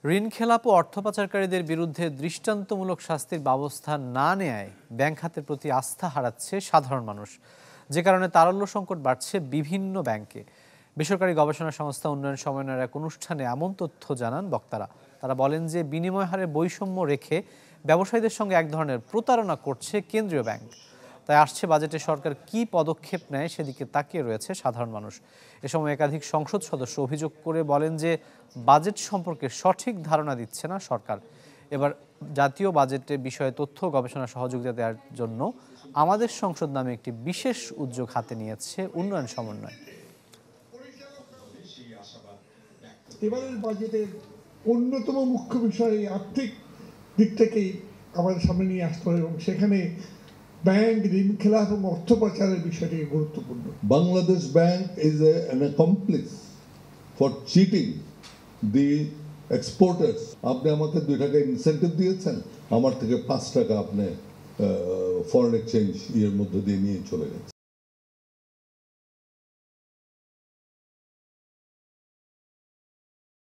ঋণ খেলাপ ও অর্থ পাচারকারীদের বিরুদ্ধে দৃষ্টান্তমূলক শাস্তির ব্যবস্থা না নেয়ায় ব্যাংক খাতের প্রতি আস্থা হারাচ্ছে সাধারণ মানুষ, যে কারণে তারল্য সংকট বাড়ছে বিভিন্ন ব্যাংকে। বেসরকারি গবেষণা সংস্থা উন্নয়ন সমন্বয়ের এক অনুষ্ঠানে এমন তথ্য জানান বক্তারা। তারা বলেন যে বিনিময় হারে বৈষম্য রেখে ব্যবসায়ীদের সঙ্গে এক ধরনের প্রতারণা করছে কেন্দ্রীয় ব্যাংক। তাই আসছে বাজেটে সরকার কী পদক্ষেপ নেয় সেদিকে তাকিয়ে রয়েছে সাধারণ মানুষ। এ সময় একাধিক সংসদ সদস্য অভিযোগ করে বলেন যে বাজেট সম্পর্কে সঠিক ধারণা দিচ্ছে না সরকার। এবার জাতীয় বাজেটে বিষয়ে তথ্য গবেষণা সহযোগিতা দেওয়ার জন্য আমাদের সংসদ নামে একটি বিশেষ উদ্যোগ হাতে নিয়েছে উন্নয়ন সমন্বয়। এবারের বাজেটের অন্যতম মুখ্য বিষয় আর্থিক দিক থেকেই আমাদের সামনে নিয়ে আসতে হবে এবং সেখানে ব্যাংক ঋণ খেলাপ এবং অর্থ পাচারের বিষয়টি গুরুত্বপূর্ণ। Bangladesh bank is an accomplice for cheating the exporters. আপনি আমাকে 2 টাকা ইনসেন্টিভ দিয়েছেন, আমার থেকে 5 টাকা আপনি ফরেন এক্সচেঞ্জ এর মধ্যে দিয়ে নিয়ে চলে গেছেন।